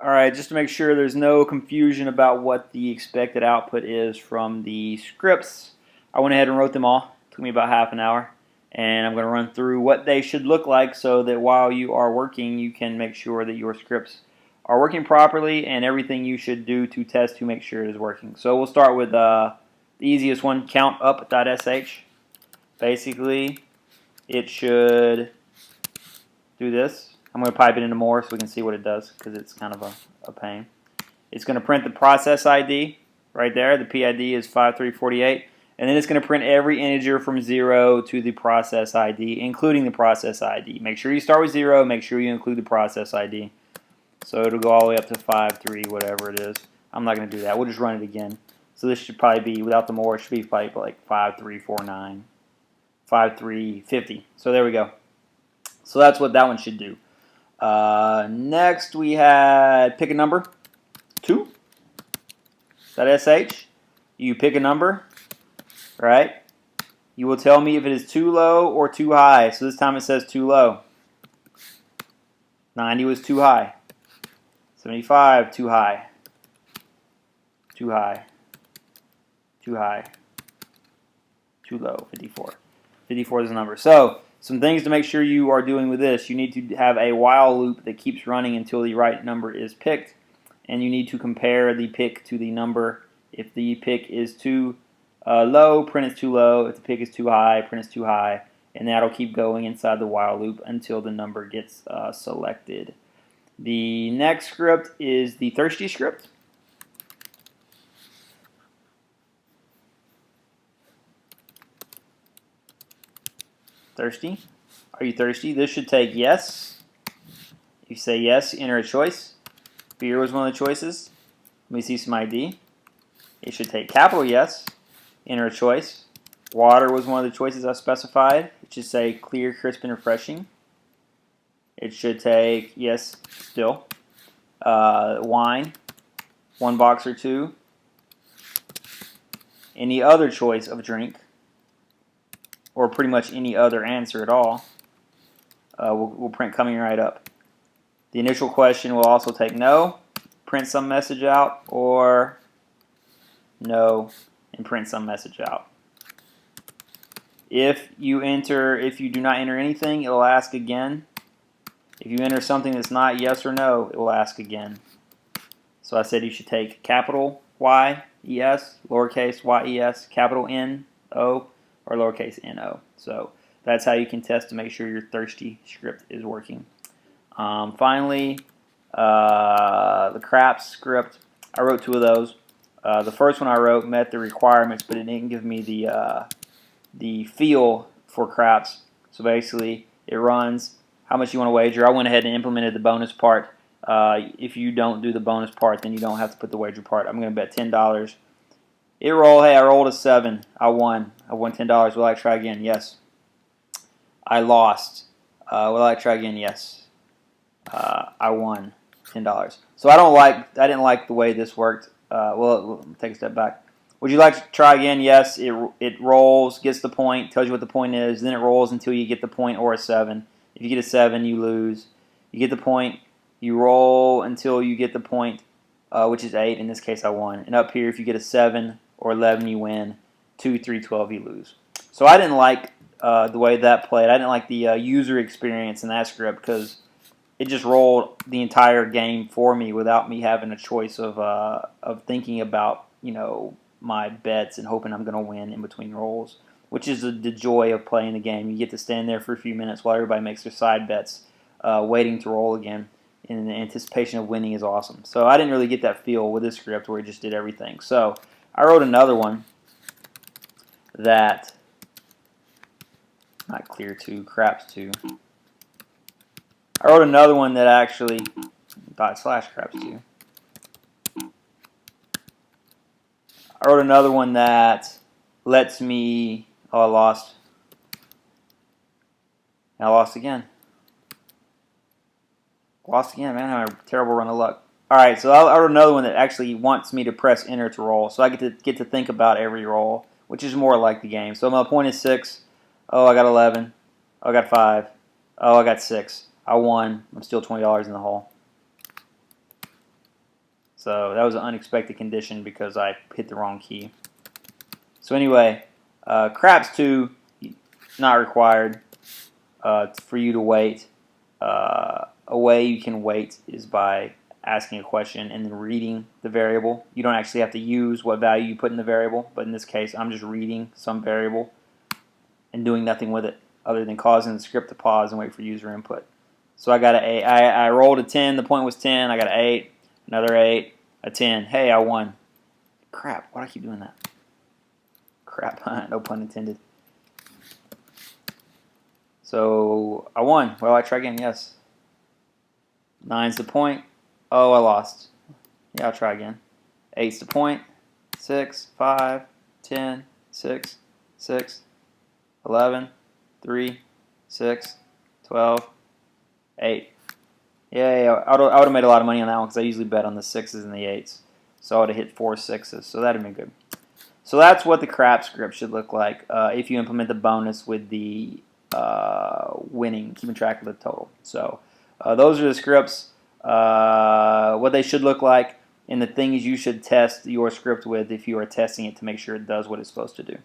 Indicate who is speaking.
Speaker 1: Alright, just to make sure there's no confusion about what the expected output is from the scripts, I went ahead and wrote them all. It took me about half an hour. And I'm going to run through what they should look like so that while you are working, you can make sure that your scripts are working properly and everything you should do to test to make sure it is working. So we'll start with the easiest one, countup.sh. Basically, it should do this. I'm going to pipe it into more so we can see what it does because it's kind of a pain. It's going to print the process ID right there. The PID is 5348. And then it's going to print every integer from 0 to the process ID, including the process ID. Make sure you start with 0. Make sure you include the process ID. So it'll go all the way up to 53, whatever it is. I'm not going to do that. We'll just run it again. So this should probably be, without the more, it should be probably like 5349, 5350. So there we go. So that's what that one should do. Next we had pick a number, 2.sh. You pick a number, right? You will tell me if it is too low or too high. So this time it says too low. 90 was too high. 75, too high. Too high. Too high. Too low, 54. 54 is the number. So, some things to make sure you are doing with this. You need to have a while loop that keeps running until the right number is picked. And you need to compare the pick to the number. If the pick is too low, print it's too low. If the pick is too high, print it's too high. And that'll keep going inside the while loop until the number gets selected. The next script is the thirsty script. Thirsty. Are you thirsty? This should take yes. You say yes, enter a choice. Beer was one of the choices. Let me see some ID. It should take capital yes, enter a choice. Water was one of the choices I specified. It should say clear, crisp, and refreshing. It should take yes, still. Wine, 1 box or 2. Any other choice of drink, or pretty much any other answer at all, we'll print coming right up. The initial question will also take no, print some message out, or no, and print some message out. If you do not enter anything, it will ask again. If you enter something that's not yes or no, it will ask again. So I said you should take capital Y-E-S, lowercase y-e-s, capital N-O, or lowercase n-o. So that's how you can test to make sure your thirsty script is working. Finally, the craps script. I wrote 2 of those. The first one I wrote met the requirements, but it didn't give me the feel for craps. So basically, it runs how much you want to wager. I went ahead and implemented the bonus part. If you don't do the bonus part, then you don't have to put the wager part. I'm going to bet $10. It rolled. Hey, I rolled a 7. I won. I won $10. Will I try again? Yes. I lost. Will I try again? Yes. I won $10. So I didn't like the way this worked. Well, take a step back. Would you like to try again? Yes. It rolls, gets the point, tells you what the point is. Then it rolls until you get the point or a 7. If you get a 7, you lose. You get the point. You roll until you get the point, which is 8. In this case, I won. And up here, if you get a 7 or 11, you win. 2, 3, 12, you lose. So I didn't like the way that played. I didn't like the user experience in that script because it just rolled the entire game for me without me having a choice of thinking about, my bets and hoping I'm going to win in between rolls, which is the joy of playing the game. You get to stand there for a few minutes while everybody makes their side bets, waiting to roll again. And the anticipation of winning is awesome. So I didn't really get that feel with this script where it just did everything. So I wrote another one that, not clear 2, craps 2. I wrote another one that actually, /craps 2. I wrote another one that lets me, I lost. And I lost again. Lost again, man. I had a terrible run of luck. Alright, so I wrote another one that actually wants me to press enter to roll. So I get to think about every roll, which is more like the game. So my point is 6. Oh, I got 11. Oh, I got 5. Oh, I got 6. I won. I'm still $20 in the hole. So that was an unexpected condition because I hit the wrong key. So anyway, craps 2, not required for you to wait. A way you can wait is by asking a question and then reading the variable. You don't actually have to use what value you put in the variable, but in this case I'm just reading some variable and doing nothing with it other than causing the script to pause and wait for user input. So I got an 8. I rolled a 10, the point was 10, I got an 8, another 8, a 10. Hey, I won. Crap, why do I keep doing that? Crap, no pun intended. So I won. Well, I try again, yes. 9's the point. Oh, I lost. Yeah, I'll try again. 8's the point. 6, 5, 10, 6, 6, 11, 3, 6, 12, 8. Yeah, I would have made a lot of money on that one because I usually bet on the 6s and the 8s. So I would have hit 4 6s. So that would have been good. So that's what the crap script should look like if you implement the bonus with the winning, keeping track of the total. So those are the scripts, what they should look like, and the things you should test your script with if you are testing it to make sure it does what it's supposed to do.